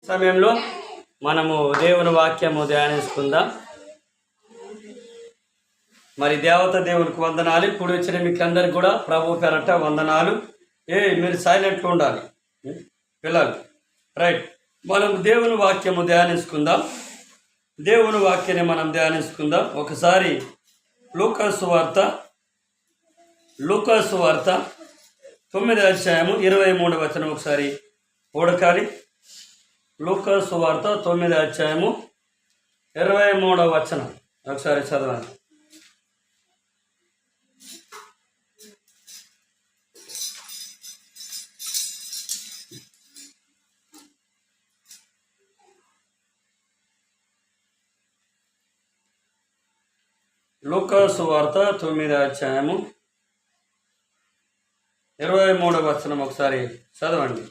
సమయంలో మనము దేవుని వాక్యము ధ్యానించుకుందాం. మరి దేవత దేవునికి వందనాలు. ఇప్పుడు వచ్చిన మీకు అందరికి కూడా ప్రభు పేరట వందనాలు. మీరు సైలెంట్గా ఉండాలి పిల్లలు. రైట్, మనం దేవుని వాక్యము ధ్యానించుకుందాం. దేవుని వాక్యాన్ని మనం ధ్యానించుకుందాం. ఒకసారి లూకాసు వార్త 9వ అధ్యాయము 23వ వచనం ఒకసారి ఓడకాలి. లూకాసు వార్త 9వ అధ్యాయము 23వ వచనం ఒకసారి చదవండి. లూకాసు వార్త 9వ అధ్యాయము 23వ వచనం ఒకసారి చదవండి.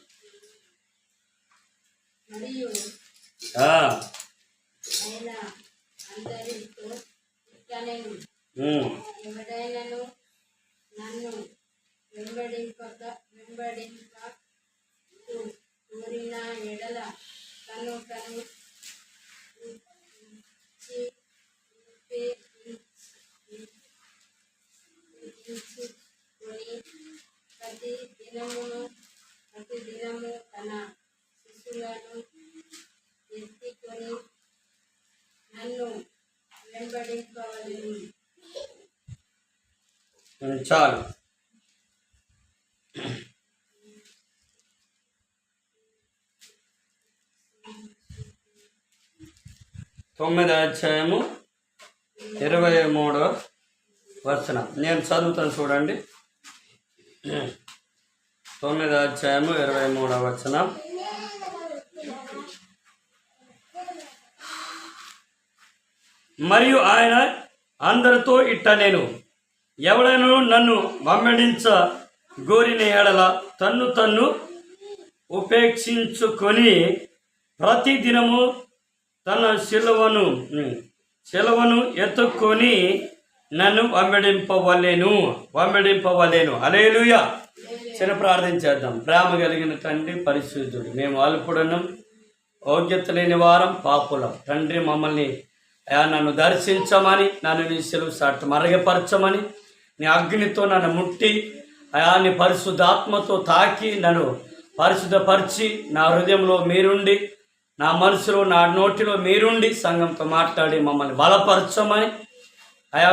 ప్రతి దినము తన శిశువులను ఎత్తుకొని నన్ను వెంబడింపవలెను. చాలు. తొమ్మిదవ అధ్యాయము 23వ వచనం నేను చదువుతాను చూడండి. 9వ అధ్యాయము 23వ వచనం. మరియు ఆయన అందరితో ఇట్ట నేను ఎవడైనా నన్ను వెంబడించ గోరిన ఎడల తన్ను ఉపేక్షించుకొని ప్రతి దినము తన శిలువను ఎత్తుకొని నన్ను వెంబడింపవలేను. హల్లెలూయా. చిన్న ప్రార్థన చేద్దాం. ప్రేమ కలిగిన తండ్రి, పరిశుద్ధుడు, మేము అల్పుడనం, యోగ్యత లేని వారం, పాపులం. తండ్రి, మమ్మల్ని నన్ను దర్శించమని, నన్ను నీ శిలువ సాటి మరగపరచమని, నీ అగ్నితో నన్ను ముట్టి నీ పరిశుద్ధాత్మతో తాకి నన్ను పరిశుద్ధపరిచి, నా హృదయంలో మీరుండి, నా మనసులో నా నోటిలో మీరుండి సంఘంతో మాట్లాడి మమ్మల్ని బలపరచమని,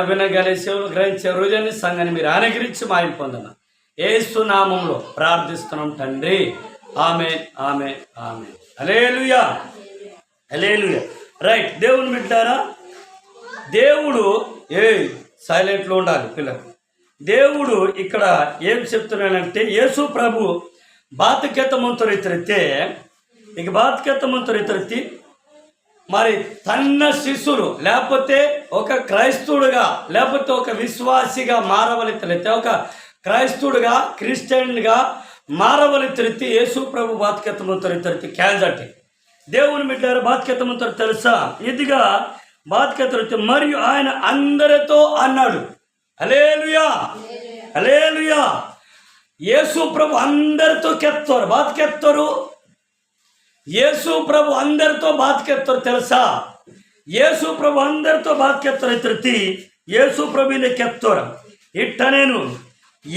వినగలే సేవలు గ్రహించే హృదయాన్ని సంఘాన్ని మీరు అనుగ్రహించి మాయం పొందమని యేసు నామములో ప్రార్థిస్తున్నాం తండ్రి. ఆమేన్, ఆమేన్, ఆమేన్. హల్లెలూయా, హల్లెలూయా. రైట్, దేవుని బిడ్డారా, దేవుడు సైలెంట్లో ఉండాలి పిల్లలు. దేవుడు ఇక్కడ ఏం చెప్తున్నాడంటే, యేసు ప్రభు బాతుకెత్తమంతరితే మరి తన శిష్యులు లేకపోతే ఒక క్రైస్తవుడుగా లేకపోతే ఒక విశ్వాసిగా మారవలెత్తలైతే, ఒక క్రైస్తవుడుగా క్రిస్టియన్గా మారవలెత్తలైతే యేసు ప్రభు బాతుకెత్తమంతరితే క్యాజాటి దేవుని బిడ్డారు బాతుకెత్తమంతరు తెలుసా? ఇదిగా బాతుకెత్తరితే మరియు ఆయన అందరితో అన్నాడు. హల్లెలూయా, హల్లెలూయా. యేసు ప్రభు అందరితో కెత్తారు, బాతుకెత్తారు. యేసు ప్రభు అందరితో బాతుకెత్తారు తెలుసా? యేసు ప్రభు అందరితో బాతుకెత్తారు. ఎత్తి యేసు ప్రభుని కెత్తారు. ఇట్ట నేను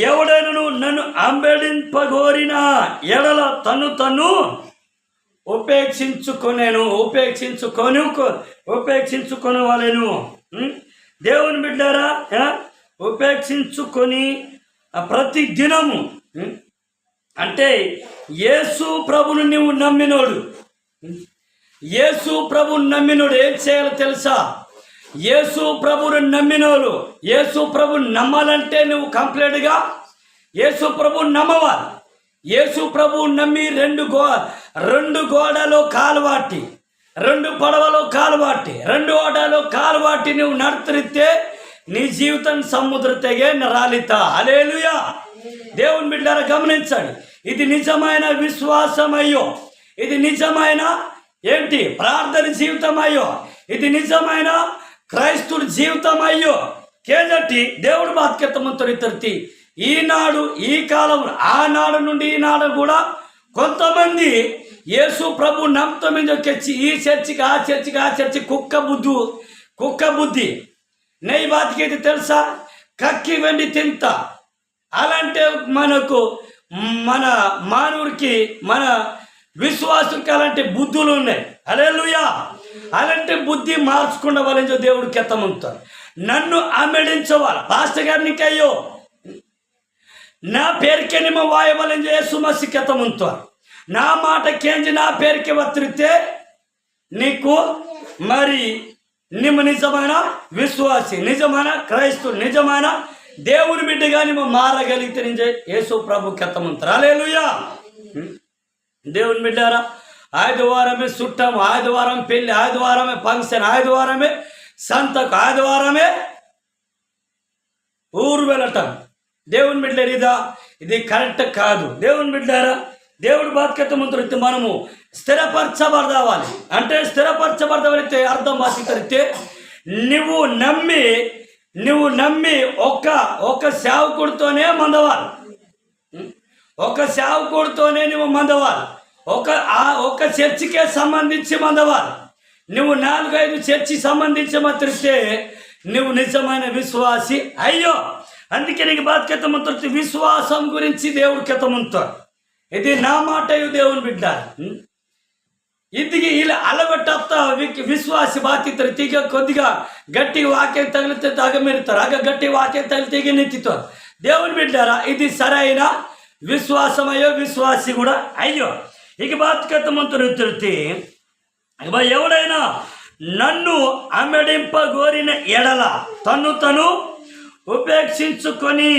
ఎవడైనా నన్ను వెంబడింపగోరిన ఎడల తన్ను ఉపేక్షించుకొని వాళ్ళను. దేవుని బిడ్డారా, ఉపేక్షించుకొని ప్రతి దినము అంటే యేసు ప్రభుని నువ్వు నమ్మినోడు, యేసు ప్రభుని నమ్మినోడు ఏం చేయాలో తెలుసా? యేసు ప్రభుని నమ్మినోడు, యేసు ప్రభుని నమ్మాలంటే నువ్వు కంప్లీట్గా యేసు ప్రభుని నమ్మవాలి. యేసు ప్రభువు నమ్మి రెండు గోడలో కాలువాటి, రెండు పడవలో కాలువాటి, రెండు ఓడలో కాలువాటి నువ్వు నడుతురితే నీ జీవితం సముద్ర తెగే రాలిత. హల్లెలూయా. దేవుని బిడ్డలారా గమనించండి, ఇది నిజమైన విశ్వాసమయ్యో, ఇది నిజమైన ప్రార్థన జీవితమయ్యో, ఇది నిజమైన క్రైస్తవుడి జీవితమయ్యో. కేజట్టి దేవుడు బాధ్యతమంతరితర్తి ఈనాడు ఈ కాలం ఆనాడు నుండి ఈనాడు కూడా కొంతమంది యేసు ప్రభు నమ్మతో మీద వచ్చి ఈ చర్చికి ఆ చర్చికి ఆ చర్చి కుక్క బుద్ధి నెయ్యి బాతికైతే తెలుసా, కక్కి వెండి తింత. అలాంటి మనకు మన మానవుడికి మన విశ్వాసులకి అలాంటి బుద్ధులు ఉన్నాయి. హల్లెలూయా. అలాంటి బుద్ధి మార్చుకున్న వాళ్ళని దేవుడికి ఎత్తమంటారు. నన్ను అమ్మెడించవాలి పాస్టర్ గారినికి, అయ్యో నా పేరుకే ನಿಮ್ಮ ವಾಯಬಲೆಂದು ಯೇಸು ಮಸಿ ಕೆತ್ತಮಂತಾరు. నా మాట కేంచి నా పేరుకి వత్రితే నీకు మరి నిమ్మ నిజమైన విశ్వాసి, నిజమైన క్రైస్తవు, నిజమైన దేవుని బిడ్డగా నిమ్మ మారగలిగితే నిజే యేసు ప్రభు కెత్తమంటారు. హల్లెలూయా. దేవుని బిడ్డారా, ఆదివారమే చుట్టం, ఆదివారం పెళ్ళి, ఆదివారమే ఫంక్షన్, ఆదివారమే సంతకు, ఆదివారమే ఊరు వెళ్ళటం. దేవుని బిడ్డలారా, ఇది కరెక్ట్ కాదు. దేవుని బిడ్డలారా, దేవుడు బాధ్యతమంతుడితే మనము స్థిరపరచబడదావాలి. అంటే స్థిరపరచబడదావలితే అర్థం బాధ్యతరితే నువ్వు నమ్మి ఒక సేవకుడితోనే మందవాలి, ఒక సేవకుడితోనే నువ్వు మందవాలి, ఒక చర్చికే సంబంధించి మందవాలి. నువ్వు 4-5 చర్చి సంబంధించి మాత్రితే నువ్వు నిజమైన విశ్వాసి అయ్యో. అందుకే నీకు బాధ్యతమంతుడు విశ్వాసం గురించి దేవుడు కెత్తమంతాడు. ఇది నా మాట దేవుని బిడ్డ. ఇది ఇలా అలవెట్ట విశ్వాసి బాధ్యతలు తీగ కొద్దిగా గట్టి వాక్యం తగిలితే తగమెరుతారు, గట్టి వాక్యం తగిలితే నెత్తితారు. దేవుని బిడ్డారా, ఇది సరైన విశ్వాసమయ్యో, విశ్వాసి కూడా అయ్యో. ఇక బాధ్యతమంతుడు తిరిగితే ఎవడైనా నన్ను అమ్మెడింపగోరిన ఎడల తను ఉపేక్షించుకొని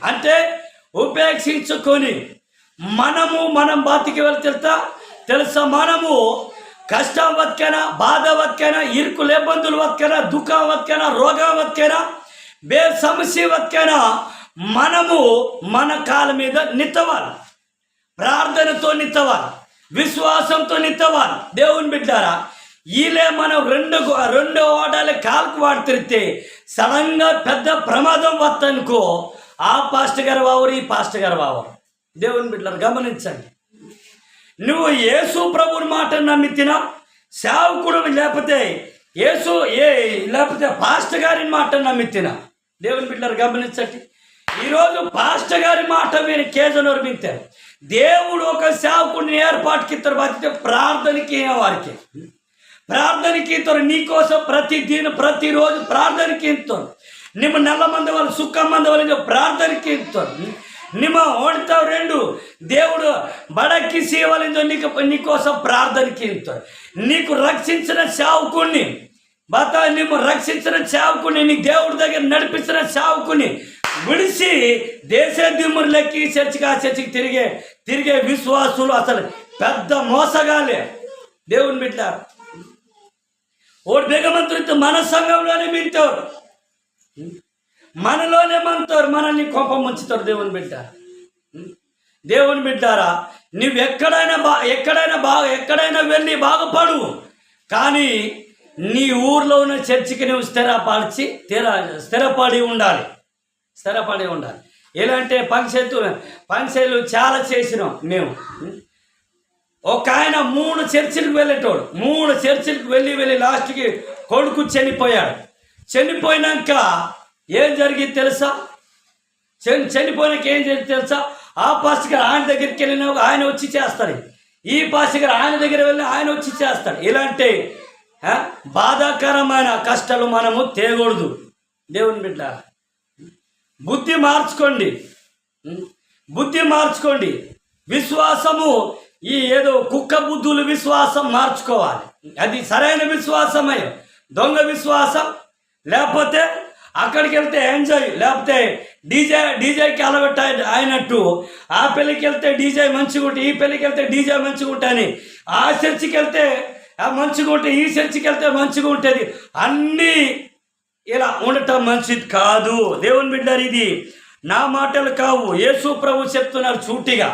అంటే ఉపేక్షించుకొని మనం బాతికి వెళ్తే తెలుసా, మనము కష్టం బతికైనా, బాధ బతికైనా, ఇరుకులు ఇబ్బందులు బతికైనా, దుఃఖం బతికైనా, రోగం బతికైనా, సమస్య బతికైనా మనము మన కాళ్ళ మీద నిత్తవాలి, ప్రార్థనతో నిత్తవాలి, విశ్వాసంతో నిత్తవాలి. దేవుని బిడ్డారా, ఈలే మనం రెండు ఓడాలి కాలుకు వాడితే సడన్గా పెద్ద ప్రమాదం వద్దనుకో, ఆ పాస్టర్ గారు వావరు, ఈ పాస్టర్ గారు వావరు. దేవుని బిడ్డలు గమనించండి. నువ్వు యేసు ప్రభుని మాట నమ్మితినా, సేవకుడు లేకపోతే లేకపోతే పాస్టర్ గారి మాట నమ్మితినా. దేవుని బిడ్డలు గమనించండి. ఈరోజు పాస్టర్ గారి మాట మీరు కేజనోరు వింటారు. దేవుడు ఒక సేవకుడిని ఏర్పాటుకి ఇద్దరు బాధ్యత ప్రార్థనకి వారికి, ప్రార్థనకి ఇద్దరు నీకోసం ప్రతిరోజు ప్రార్థనకి ఇస్తారు. నిమ్మ నెల మంది వాళ్ళు సుఖం మంది వాళ్ళు ప్రార్థనకి ఇస్తారు. నిమ్మ ఓడితావు 2 దేవుడు బడక్కి సేవలిందో నీకోసం ప్రార్థనకి ఇస్తారు. నీకు రక్షించిన సేవకుణ్ణి నిమ్మ రక్షించిన సేవకుని, నీ దేవుడి దగ్గర నడిపించిన సేవకుని విడిచి దేశ దిమ్ములకి చర్చికి ఆ చర్చికి తిరిగే విశ్వాసులు అసలు పెద్ద మోసగాలే. దేవుని బిడ్డ ఓడి బేగమంతుడితో మన సంఘంలోనే వింటారు, మనలోనే మంటారు, మనల్ని కోపం ముంచుతారు. దేవుని బిడ్డారా, నువ్వు ఎక్కడైనా వెళ్ళి బాగుపడు, కానీ నీ ఊర్లో ఉన్న చర్చికి నువ్వు స్థిరపడి ఉండాలి. ఎలా అంటే పంచాయతీలు చాలా చేసినాం మేము. ఒక ఆయన 3 చర్చిలకు వెళ్ళేటోడు, 3 చర్చిలకు వెళ్ళి లాస్ట్కి కొడుకు చనిపోయాడు. చనిపోయినాక ఏం జరిగింది తెలుసా? చనిపోయినాక ఏం జరిగింది తెలుసా? ఆ పాస్టర్ గారు ఆయన దగ్గరికి వెళ్ళిన ఆయన వచ్చి చేస్తాడు, ఈ పాస్టర్ గారు ఆయన దగ్గర వెళ్ళి ఆయన వచ్చి చేస్తాడు. ఇలాంటి బాధాకరమైన కష్టాలు మనము తేగూడదు. దేవుని బిడ్డ బుద్ధి మార్చుకోండి. విశ్వాసము ఈ ఏదో కుక్క బుద్ధులు విశ్వాసం మార్చుకోవాలి. అది సరైన విశ్వాసమే. దొంగ విశ్వాసం లేకపోతే అక్కడికి వెళ్తే ఎంజాయ్, లేకపోతే డీజేకి అలవెట్ట అయినట్టు ఆ పెళ్ళికి వెళ్తే డీజే మంచిగా ఉంటుంది, ఈ పెళ్ళికి వెళ్తే డీజే మంచిగా ఉంటుంది, ఆ చర్చికి వెళ్తే మంచిగా ఉంటుంది, ఈ చర్చికి వెళ్తే మంచిగా ఉంటుంది. అన్నీ ఇలా ఉండటం మంచిది కాదు. దేవుని బిడ్డారు, ఇది నా మాటలు కావు, యేసు ప్రభు చెప్తున్నారు సూటిగా.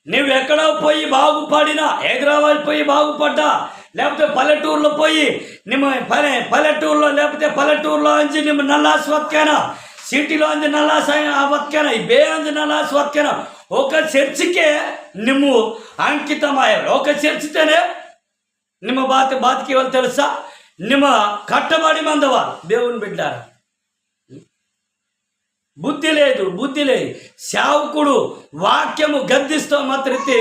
నువ్వు ఎక్కడ పోయి బాగుపడినా, హైదరాబాద్ పోయి బాగుపడ్డా, లేకపోతే పల్లెటూరులో పోయి పల్లెటూరులో లేకపోతే పల్లెటూరులో నుంచి నిమ్మ నల్లాసి బతికైనా, ಸಿಟಿలో ಅಂಜನಲಾಸ ವತ್ಕೆನ ಬೇ ಅಂಜನಲಾಸ ವತ್ಕೆನ ఒక చర్చికే నిమ్ము అంకితమయ్యారు. ఒక చర్చితేనే ನಿಮ್ಮ బాతికి వాళ్ళు తెలుసా? ನಿಮ್ಮ కట్టబడి మందవా దేవుని బిడ్డారా. బుద్ధి లేదు. సేవకుడు వాక్యము గద్దిస్తూ మాత్రతే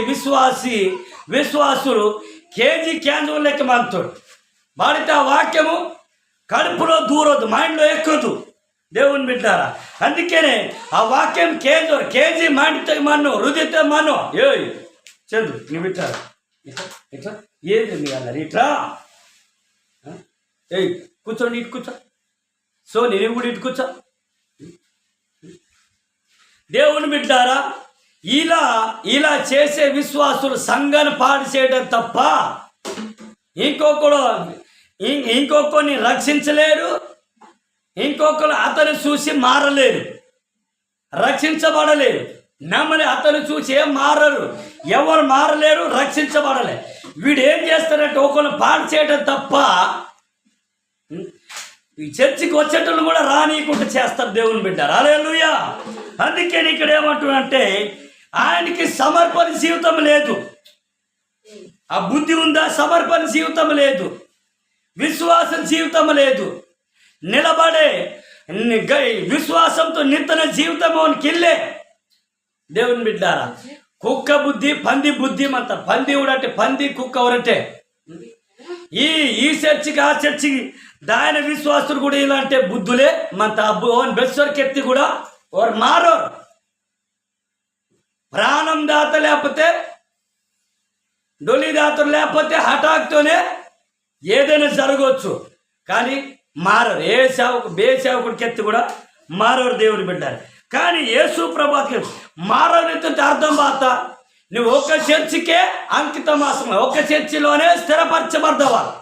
విశ్వాసులు కేజీ క్యాంజులు లెక్క మంతుడు వాడితే ఆ వాక్యము కడుపులో దూరదు, మైండ్లో ఎక్కదు దేవుని బిడ్డారా. అందుకనే ఆ వాక్యం కేజీ మైండ్తో మన్ను హృదయతో మన్ను ఏ చందు నీ బిడ్డారా ఇట్లా ఏది మీ అన్నారు ఇట్లా ఏ కూర్చోండి, ఇటు కూర్చో. సో నేను కూడా ఇటు కూర్చో. దేవుని బిడ్డారా, ఇలా చేసే విశ్వాసులు సంఘాన్ని పాడు చేయడం తప్ప ఇంకొకరిని రక్షించలేరు, ఇంకొకరు అతను చూసి మారలేరు, రక్షించబడలేరు. నమ్మని అతను చూసి ఏం మారరు, ఎవరు మారలేరు, రక్షించబడలేరు. వీడు ఏం చేస్తారంటే ఒకరిని పాడు చేయడం తప్ప ఈ చర్చికి వచ్చేటోళ్ళు కూడా రానీయకుండా చేస్తారు దేవుని బిడ్డారు. హల్లెలూయా. అందుకే ఇక్కడ ఏమంటున్నంటే ఆయనకి సమర్పణ జీవితం లేదు. ఆ బుద్ధి ఉందా? సమర్పణ జీవితం లేదు, విశ్వాసం జీవితం లేదు. నిలబడే విశ్వాసంతో నింతన జీవితం కిల్లే దేవుని బిడ్డారా. కుక్క బుద్ధి పంది బుద్ధి మంత పంది ఊడంటే పంది కుక్క ఎవరంటే ఈ చర్చికి ఆ చర్చికి దాని విశ్వాసులు కూడా ఇలాంటి బుద్ధులే మంత బెస్వర్కెత్తి కూడా వారు మారోరు. ప్రాణం దాత లేకపోతే డొలి దాతలు లేకపోతే హఠాక్తోనే ఏదైనా జరగవచ్చు, కానీ మారరు. బే సేవకుడికి ఎత్తి కూడా మారరు దేవుని బిడ్డారు. కానీ యేసు ప్రభాకి మారవైతే అర్థం బాత నువ్వు ఒక చర్చికే అంకితమాసం, ఒక చర్చిలోనే స్థిరపరచబడ్డవాళ్ళు.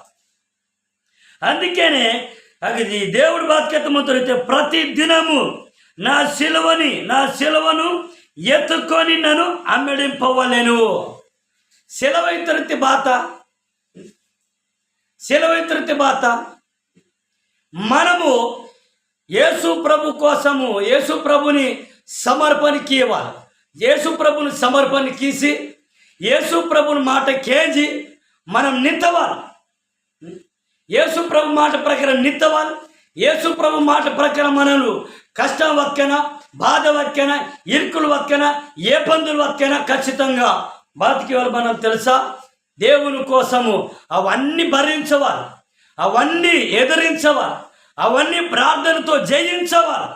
అందుకనే అది దేవుడి బాధ్యతతో ప్రతి దినము నా శిలువను ఎత్తుకొని నన్ను అమ్మిడింపవలేను. సెలవైతరితి బాత మనము యేసు ప్రభు కోసము యేసు ప్రభుని సమర్పణకి ఇవ్వాలి. యేసు ప్రభుని సమర్పణకిసి యేసు ప్రభుని మాట కేజీ మనం నిత్తవాలి. యేసు ప్రభు మాట ప్రకారం నిత్తవాలి. యేసు ప్రభు మాట ప్రకారం మనలు కష్టం వక్కనా, బాధ వక్కనా, ఇరుకులు వక్కనా, ఏ పందులు వక్కనా ఖచ్చితంగా బతికి వాళ్ళు మనం తెలుసా. దేవుని కోసము అవన్నీ భరించవాలి, అవన్నీ ఎదిరించవాలి, అవన్నీ ప్రార్థనతో జయించవాలి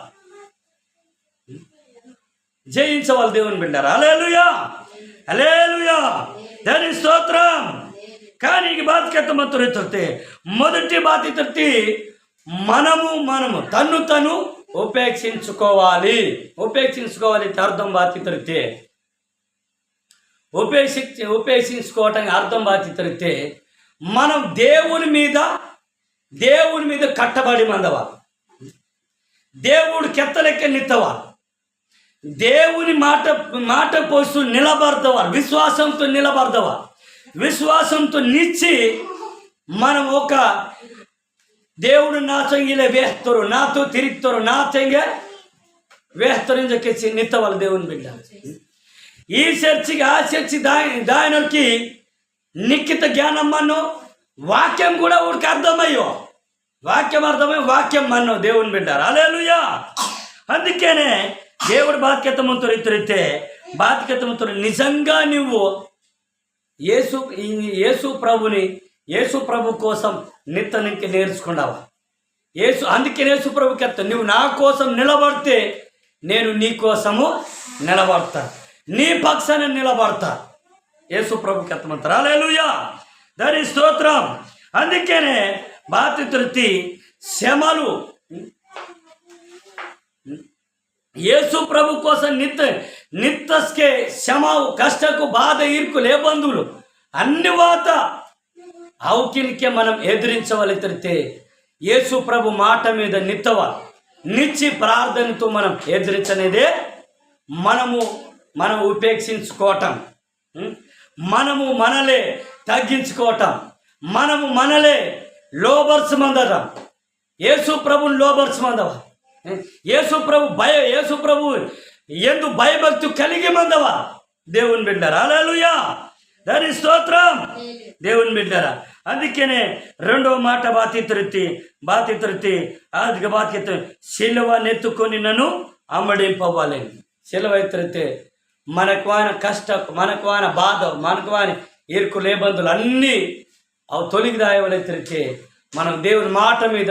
దేవుని బిడ్డారు. హల్లెలూయా, హల్లెలూయా, దాని స్తోత్రం. కానీ ఈ బాధ్యత మాత్రం మొదటి బాధ్యత మనము తను ఉపేక్షించుకోవాలి. అర్థం బాధ్యత ఉపేక్షించుకోవటానికి అర్థం బాధ్యత మనం దేవుని మీద కట్టబడి మందవా, దేవుడు కెత్తలెక్క నిత్తవా, దేవుని మాట పోస్తూ నిలబడదవా, విశ్వాసంతో నిచ్చి మనం ఒక దేవుడు నా చంగిలే వేస్తారు, నాతో తిరుగుతారు, నా చంగే వేస్తారు అని చెప్పేసి నిత్తవాళ్ళు దేవుని బిడ్డ. ఈ చర్చికి ఆ చర్చి దానికి నిఖిత జ్ఞానమ్మను వాక్యం కూడా ఊరికి వాక్యం మన్నో దేవుని బిడ్డారు. హల్లెలూయా. అందుకనే దేవుడు బాధ్యతమంతురైతే నిజంగా నువ్వు యేసు ప్రభు కోసం నిత్య నేర్చుకున్నావా? అందుకే యేసు ప్రభుకి నువ్వు నా కోసం నిలబడితే నేను నీ కోసము నిలబడతా, నీ పక్షాన నిలబడతా. యేసు ప్రభుకి ఎత్తమంటారు. హల్లెలూయా, దాని స్తోత్రం. అందుకనే బాధితులకి శ్రమలు యేసు ప్రభు కోసం నిత్యస్కే శ్రమవు కష్టకు బాధ ఇరుకులు ఏ బంధువులు అన్ని వాత అవుకిలికే మనం ఎదిరించవలెత్తే యేసు ప్రభు మాట మీద నిచ్చి ప్రార్థనతో మనం ఎదిరించనేదే మనం ఉపేక్షించుకోవటం, మనలే తగ్గించుకోవటం, మనలే లోబర్చమందడం, యేసు ప్రభుని లోబర్చమందవా. యేసు ప్రభు ఎందు భయభక్తి కలిగి మందవా దేవుని బిడ్డారా. హల్లెలూయా, దాని స్తోత్రం. దేవుని బిడ్డారా, అందుకనే రెండవ మాట బాతితృతి ఆదిక బాధ్యత శిలువ నెత్తుకొని నన్ను అమ్మడింపవ్వాలి. శిలువ ఎత్తితే మనకు ఆయన మనకు ఆయన బాధ, మనకు ఆయన ఇరుకు లేబందులు అన్నీ అవి తొలిగి దాయవలెత్తితే మనం దేవుని మాట మీద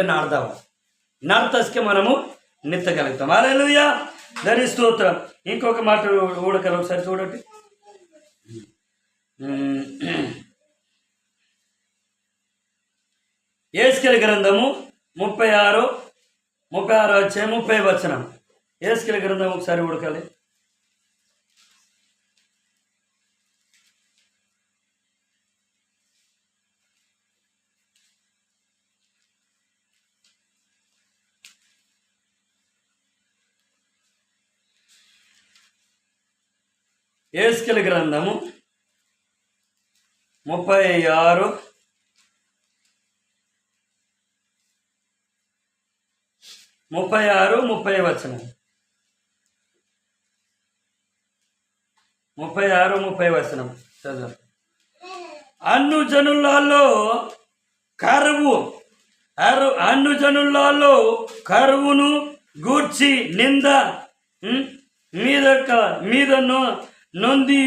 నడతస్కి మనము నెత్తగలుగుతాం. హల్లెలూయా, దాని స్తోత్రం. ఇంకొక మాట ఊడకలు ఒకసారి చూడండి. యేస్కేలు గ్రంథము 36 వచ్చే 30 వచనం. యేస్కేలు గ్రంథం ఒకసారి ఉడకాలి. యేస్కేలు గ్రంథము 36 30 వచనం. 36 వచనం చదువు. అన్ను జనులలో కరువును గూర్చి నింద మీద నొంది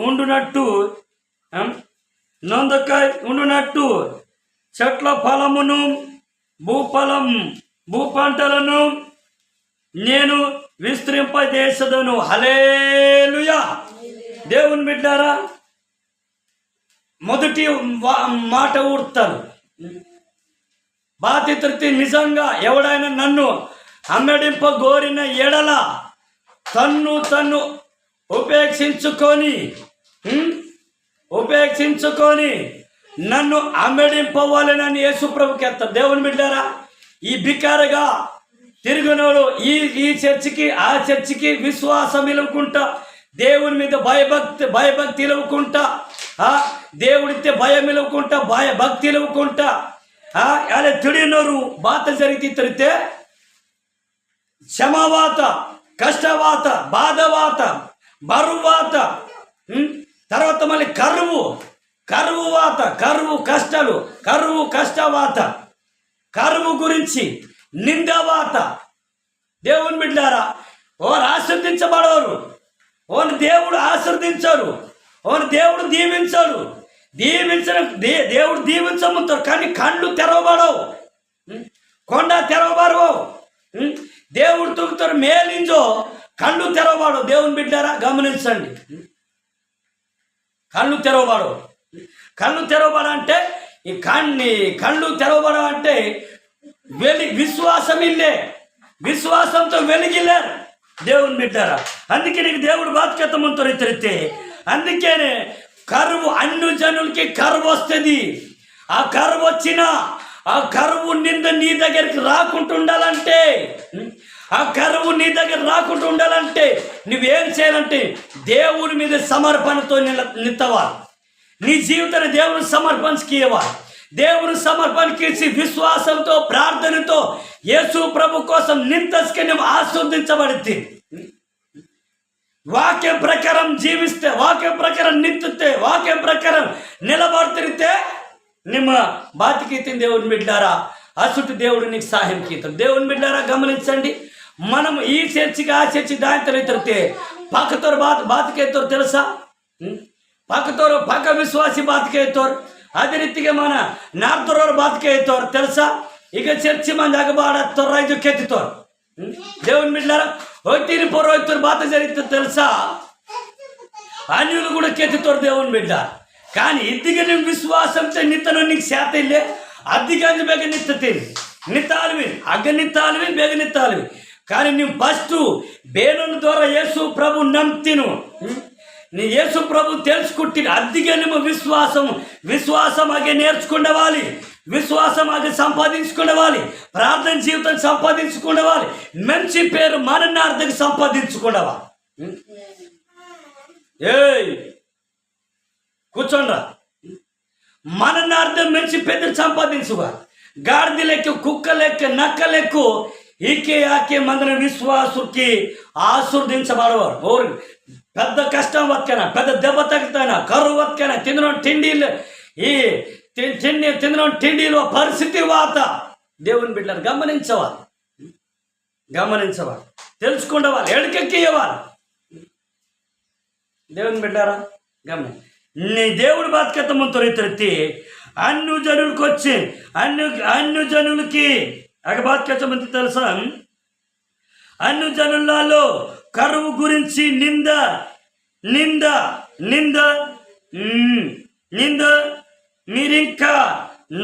ఉండునట్టు చెట్ల ఫలమును భూపంటలను నేను విస్తరింపజేసదను. హల్లెలూయా, దేవుని బిడ్డారా, మొదటి మాట ఊడతాను. బాధితుడికి నిజంగా ఎవడైనా నన్ను అమ్మడింపగోరిన ఎడల తన్ను ఉపేక్షించుకొని నన్ను అమ్మడింపవాలని యేసు ప్రభుకి ఎత్తారు. దేవుని బిడ్డారా, ఈ బికారగా తిరుగునోడు ఈ చర్చికి ఆ చర్చికి విశ్వాసం ఇలువుకుంటా, దేవుని మీద భయభక్తి ఇలువుకుంటా, దేవుడితే భయం ఇలువుకుంటా, భక్తి ఇలువుకుంటా అలా తిడినోరు బాత జరిగి తిరిగితే క్షమవాత, కష్టవాత, బాధవాత, బరువాత, తర్వాత మళ్ళీ కరువు కష్టాలు, కష్టవాత, కరువు గురించి నిందవాత. దేవుని బిడ్డారా, ఓరు ఆశీర్దించబడవరు, ఓను దేవుడు ఆశీర్దించరు, ఓను దేవుడు దేవుడు దీవించముతారు. కానీ కళ్ళు తెరవబడవు, కొండ తెరవబడవు. దేవుడు తొక్కుతారు మేలింజో, కళ్ళు తెరవబడవు. దేవుని బిడ్డారా గమనించండి, కళ్ళు తెరవబడంటే ఈ కళ్ళు తెరవబడంటే విశ్వాసం ఇల్లే, విశ్వాసంతో వెలిగిలేరు. దేవుని బిడ్డారా, అందుకే నీకు దేవుడు బాధ్యతమంతో తెరితే, అందుకేనే కరువు అన్ని జనులకి కరువు వస్తుంది. ఆ కరువు వచ్చినా ఆ కరువు నింద నీ దగ్గరికి రాకుండా ఉండాలంటే నువ్వేం చేయాలంటే దేవుని మీద సమర్పణతో నిలవాలి. నీ జీవితాన్ని దేవుని సమర్పణకి ఇవ్వాలి. దేవుని సమర్పణకి ఇచ్చి విశ్వాసంతో, ప్రార్థనతో యేసు ప్రభు కోసం నింతస్కి నువ్వు ఆస్వాదించబడితే, వాక్యం ప్రకారం జీవిస్తే, వాక్యం ప్రకారం నింతుతే, వాక్యం ప్రకారం నిలబడితే ನಿಮ್ಮ బాతికైతే దేవుని బిడ్డారా అసుటి దేవుడు నీకు సహాయం కీతాడు. దేవుని బిడ్డారా గమనించండి, మనం ఈ చర్చికి ఆ చర్చి దాని తిరిగితే పక్కతోరు బాతికైతారు తెలుసా? పక్క విశ్వాసి బాతికైతారు. అదే రీతిగా మన నార్తరోరు బాతికైతారు తెలుసా? ఇక చర్చి మంది అగబాడతారు, రైతు కెత్తుతారు. దేవుని బిడ్డారా ఒత్తిని పొరోత్తురు బాత జరిగితే తెలుసా? అన్యులు కూడా కెత్తుతారు దేవుని బిడ్డ. కానీ ఇదిగా నువ్వు విశ్వాసంతో నిత్తను నీకు శాత ఇల్లే అద్దిగంజి బేగ నిత్తాలివి అగ్గనిత్తాలివి బేగ నిత్తాలివి. కానీ నువ్వు ఫస్ట్ బేనుని ద్వారా యేసు ప్రభు నమ్తిను, నీ యేసు ప్రభు తెలుసుకుంటే అద్దిగా నువ్వు విశ్వాసం అగే నేర్చుకుండవాలి, విశ్వాసం అగే సంపాదించుకుండవాలి, ప్రార్థన జీవితం సంపాదించుకుండవాలి, మంచి పేరు మననార్థకి సంపాదించుకుండవా. కూర్చోండ్రా, మననార్థం మంచి పేరు సంపాదించువా. గాడిద లెక్క, కుక్క లెక్క, నక్క లెక్క ఈకే ఆకే మందిన విశ్వాసుకి ఆశీర్వదించబడవారు. ఓరు పెద్ద కష్టం వత్కైనా, పెద్ద దెబ్బ తగ్గుతాయినా, కరువు వత్కైనా, తిండిలో తిండిలో పరిస్థితి వాత దేవుని బిడ్డలు గమనించవాలి, తెలుసుకుండేవాళ్ళు, ఎడకెక్కియవాలి. దేవుని బిడ్డారా నీ దేవుడు బాధ్యత ముందు రీతి అన్ను జనులకు వచ్చి అన్ను జనులకి బాధ్యత ముందు తెలుసా, అన్ను జనులలో కరువు గురించి నింద నింద నింద నింద మీరింకా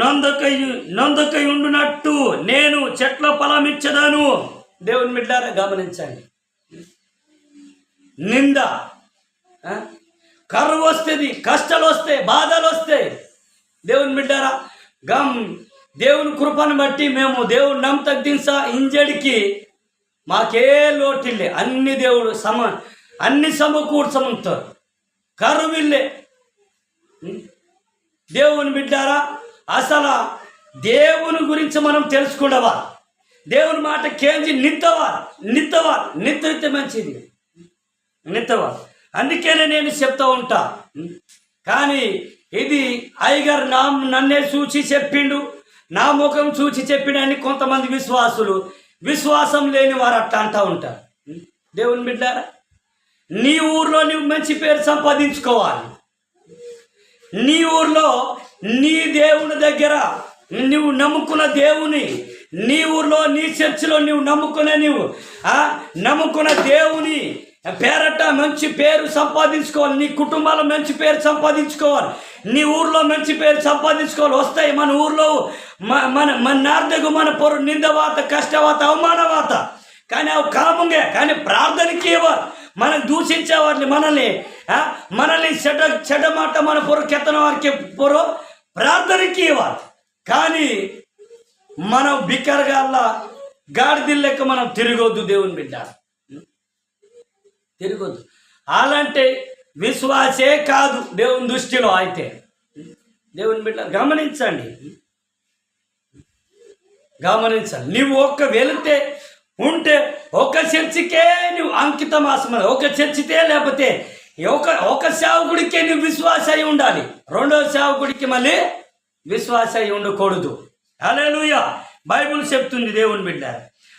నొందకై ఉండునట్టు నేను చెట్ల ఫలం ఇచ్చదాను. దేవుని బిడ్డారా గమనించండి. నింద, కరువు వస్తుంది, కష్టాలు వస్తాయి, బాధలు వస్తాయి. దేవుని బిడ్డారా దేవుని కృపను బట్టి మేము దేవుడు నమ్మతగ్దింసా ఇంజడికి మాకే లోటిల్లే, అన్ని దేవుడు అన్ని సమకూర్చమంటారు. కరువిల్లే. దేవుని బిడ్డారా అసలు దేవుని గురించి మనం తెలుసుకునేవా, దేవుని మాట కేంద్రి నిత్తే మంచిది, నిత్తవా. అందుకనే నేను చెప్తా ఉంటా. కానీ ఇది అయ్యగారు నన్నే చూచి చెప్పిండు, నా ముఖం చూచి చెప్పిండు అని కొంతమంది విశ్వాసం లేని వారు అట్లా అంటూ ఉంటారు. దేవుని బిడ్డారా నీ ఊర్లో నువ్వు మంచి పేరు సంపాదించుకోవాలి. నీ ఊర్లో నీ దేవుని దగ్గర నువ్వు నమ్ముకున్న దేవుని, నీ ఊర్లో నీ చర్చిలో నువ్వు నమ్ముకున్న దేవుని పేరట మంచి పేరు సంపాదించుకోవాలి. నీ కుటుంబాల్లో మంచి పేరు సంపాదించుకోవాలి. నీ ఊర్లో మంచి పేరు సంపాదించుకోవాలి. వస్తాయి మన ఊర్లో మన నార్దకు మన పొరు నిందవాత, కష్టవాత, అవమానవాత. కానీ అవి కాముంగే. కానీ ప్రార్థనకి ఇవ్వాలి. మనం దూషించే వారిని, మనల్ని చెడ్డ మాట మన పొర కెత్తన వారికి పొరు ప్రార్థనకి ఇవ్వాలి. కానీ మనం బిక్కరగాల్లా గాడిదిల్లెక్క మనం తిరగొద్దు. దేవుని బిడ్డ తిరగొద్దు. అలాంటి విశ్వాసే కాదు దేవుని దృష్టిలో. అయితే దేవుని బిడ్డ గమనించండి. నువ్వు వెళితే ఉంటే ఒక చర్చికే నువ్వు అంకితం ఆసమని, ఒక చర్చితే లేకపోతే ఒక సేవకుడికే నువ్వు విశ్వాస అయి ఉండాలి. రెండో సేవకుడికి మళ్ళీ విశ్వాస అయి ఉండకూడదు. హల్లెలూయా. బైబిల్ చెప్తుంది దేవుని బిడ్డ.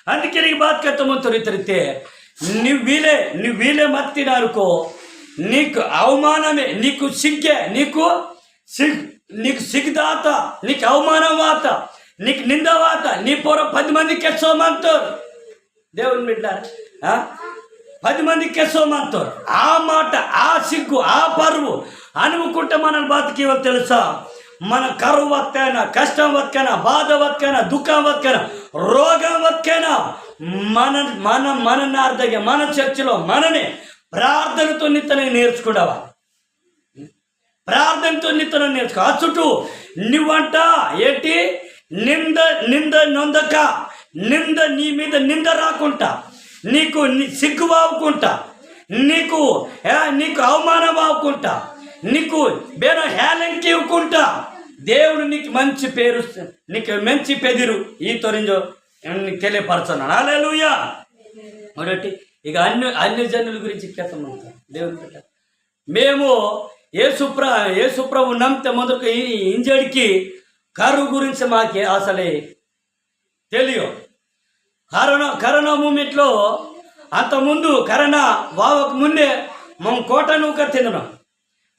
అందుకే నీకు బాధ్యతము తొలితే నువ్వు వీలే మత్తినారుకో నీకు అవమానమే, నీకు సిగ్గే, నీకు సిగ్గుదాత, నీకు అవమానం వాత, నీకు నిందవాత, నీ పొర 10 మందికి ఎచ్చోమంటారు. దేవుని బిడ్డ 10 మందికి ఎచ్చోమంటారు. ఆ మాట, ఆ సిగ్గు, ఆ పరువు అనుకుంటే మనల్ని బతికేవో తెలుసా? మన కరువు వత్కైనా, కష్టం వత్కైనా, బాధ వత్కైనా, దుఃఖం వత్కైనా, రోగం వత్కైనా మన నార్దగా మన చర్చిలో మనమే ప్రార్థనతో నిత్తనం నేర్చుకున్నావా? ప్రార్థనతో నిత్తనం నేర్చుకో. అచ్చుటు నువ్వంట ఏంటి నింద నొందక, నీ మీద నింద రాకుంటా, నీకు సిగ్గు వావుకుంటా, నీకు అవమానం వావుకుంటా, నీకు బేర హేళంకి ఇవ్వకుంటా దేవుడు నీకు మంచి పేరు, నీకు మంచి పెదిరు ఈ తొరింజో తెలియపరచున్నాను. హల్లెలూయా. మొదటి ఇక అన్ని జనుల గురించి కేతమంటారు. దేవుని బిడ్డ మేము యేసుప్రభు నమ్మితే మొదటి ఇంజడికి కరువు గురించి మాకే అసలే తెలియదు. కరోనా మూమెంట్లో అంతకుముందు కరోనా వావకు ముందే మేము కోట నూక తిన్నాం.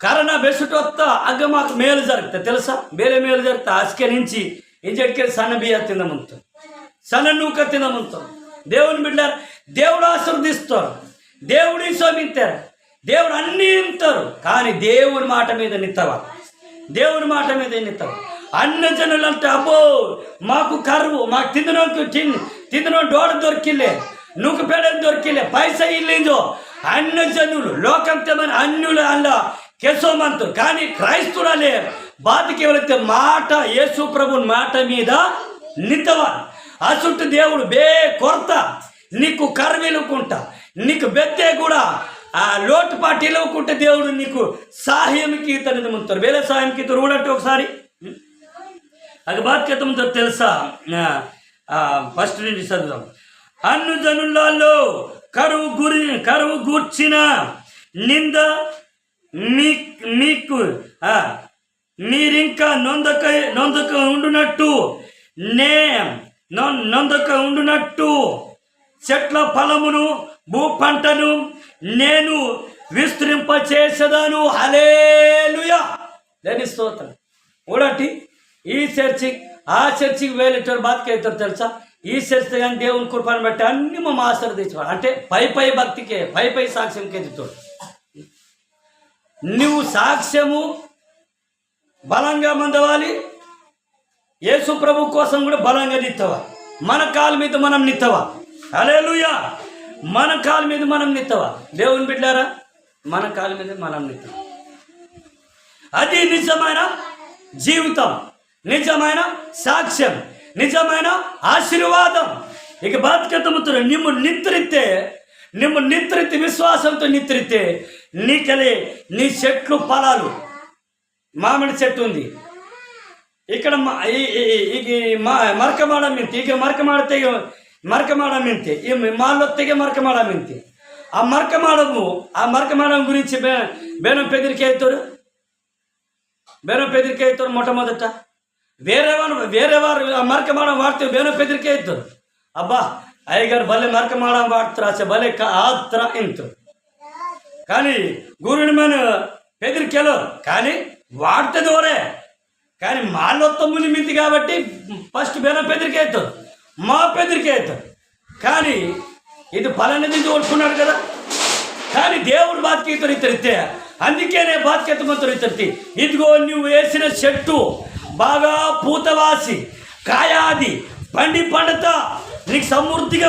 కరోనా బెసుటొత్త అగ్గ మాకు మేలు జరుగుతుంది తెలుసా? వేరే మేలు జరుగుతుంది. అసుకే నుంచి ఇంజడికి సన్న బియ్య తినమంతాం, సన్న నూక తినమంతాం. దేవుని బిడ్డ దేవుడు ఆశీర్వదిస్తారు, దేవుడు సోమింతారు, దేవుడు అన్నీ ఇంటారు. కానీ దేవుని మాట మీద నిత్తవా, దేవుని మాట మీద నిత్తవా. అన్న జనులు అంటే అబ్బో మాకు కరువు, మాకు తిందినో డోడ దొరికిలే, నూకు పేడలు దొరికిలే, పైసా ఇల్లేందో అన్న జనులు లోకంతమని అన్యులు అలా కేశోమంతులు. కానీ క్రైస్తువులే బాధకి వెళితే మాట యేసు ప్రభు మాట మీద నిత్తవా. అసుట్టు దేవుడు కొరత నీకు కరువిలుకుంటా, నీకు బెత్తే కూడా ఆ లోటుపాటు ఇవ్వకుంటే దేవుడు నీకు సహాయంకి తనది ముంతారు. వేరే సహాయంకి చూడంటే ఒకసారి అది బాధ్యత ముందు తెలుసా? ఫస్ట్ నుంచి చదువుదాం. అన్ను జనులలో కరువు గూర్చిన నింద మీకు మీరింకా నొందక ఉండునట్టు నొందక ఉండునట్టు చెట్ల ఫలమును భూ పంటను నేను విస్తరింపచేసేదాను. హల్లెలూయా. దాని స్తోత్రం. ఒకటి ఈ చర్చి ఆ చర్చికి వెళ్ళేటోడు బతికేతారు తెలుసా. ఈ చర్చి కానీ దేవుని కృపను బట్టి అన్ని మా మాస్టర్ తెచ్చుకోవాలి. అంటే పై భక్తికే పై సాక్ష్యంకి ఎదుగుతాడు. నువ్వు సాక్ష్యము బలంగా మందవాలి. యేసు ప్రభు కోసం కూడా బలంగా నిత్తవా. మన కాళ్ళ మీద మనం నిత్తవా. హల్లెలూయా. మన కాళ్ళ మీద మనం నిత్తవా. దేవుని బిడ్డారా, మన కాళ్ళ మీద మనం నిత్తవా. అది నిజమైన జీవితం, నిజమైన సాక్ష్యం, నిజమైన ఆశీర్వాదం. ఇక బాధ్యతముతో నిమ్ము నిత్రితే విశ్వాసంతో నిత్రితే నీకలే నీ చెట్లు ఫలాలు. మామిడి చెట్టు ఉంది ఇక్కడ, మరకమాడ మింతి, ಈಗ మరకమాడ మింతి, ఈ మాలొత్తిಗೆ మరకమాడ మింతి. ఆ మరకమాడం గురించి బేనం పెదిరికే అవుతారు. మొట్టమొదట వేరేవారు ఆ మరకమాడం వాడితే బేనం పెదిరికే అవుతారు. అబ్బా అయ్యగారు భలే మరకమాడం వాడుతారు, భలే ఆత్ర ఇంతారు. కానీ గురుని మన పెదిరికేలో కానీ వాడితే దూరే. కానీ మాలొత్తములు మింతి కాబట్టి ఫస్ట్ బేనం పెదిరికే అవుతారు, మా పెదిరికే అవుతారు. కానీ ఇది ఫలానిది ఓడుకున్నాడు కదా. కానీ దేవుడు బాధ్యతలు ఇతరితే, అందుకేనే బాధ్యతమంతులు ఇతరితే. ఇదిగో నువ్వు వేసిన చెట్టు బాగా పూతవాసి కాయాది పండుతా నీకు సమృద్ధిగా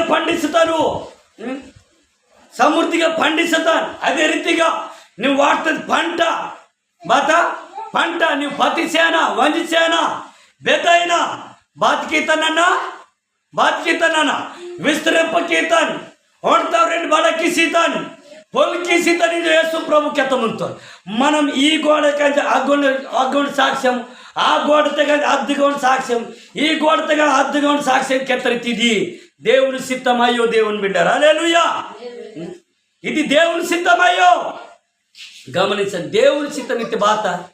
పండిస్తాను. అదే రీతిగా నువ్వు వాడుతుంది పంట నువ్వు పత్తి సేన వంజి సేన బెదైనా బాతికితనన్నా విస్తరింపకీతన్ ఓడతావు రెండు బడకి సీతాన్ పొలికి సీతని యేసు ప్రభుత్వంతో మనం ఈ గోడ కంటే అగ్గోడ సాక్ష్యం, ఆ గోడ తెగ అద్దుగోడ సాక్ష్యం, ఈ గోడ తెగ అద్దుగోడ సాక్ష్యం కెత్తరితిది దేవుని సిద్ధమయ్యో. దేవుని బిడ్డారు. హల్లెలూయా. ఇది దేవుని సిద్ధమయ్యో. గమనించండి, దేవుని సిద్ధం ఇది బాత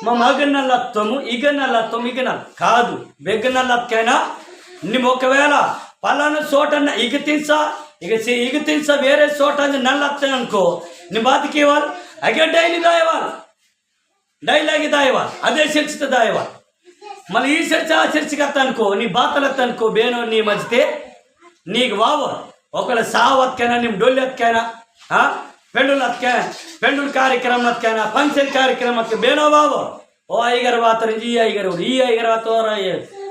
మా మగనల్లత్వము ఇగ కాదు. బెగ్గనల్లకైనా నువ్వు ఒకవేళ పలానా చోట ఇగ తిన్సా వేరే చోట నల్లత్తాయి అనుకో, నీ బాతికి ఇవ్వాలి. అగే డైలాగి దాయవాలి, అదే చర్చితో దాయవాలి. మళ్ళీ ఈ చర్చ ఆ చర్చికి వస్తానుకో, నీ బాతలెత్త అనుకో బేనో నీ మధ్యతే నీకు వావ ఒకవేళ సావత్కైనా నీ డొల్లెత్కైనా పెండుల కార్ಯಕ್ರಮಕ್ಕైనా ఫంక్షన్ కార్ಯಕ್ರಮಕ್ಕೆ బేనో బాబు ఓ అయ్యగారు వాతరు ఈ అయ్యగారు వాతోరా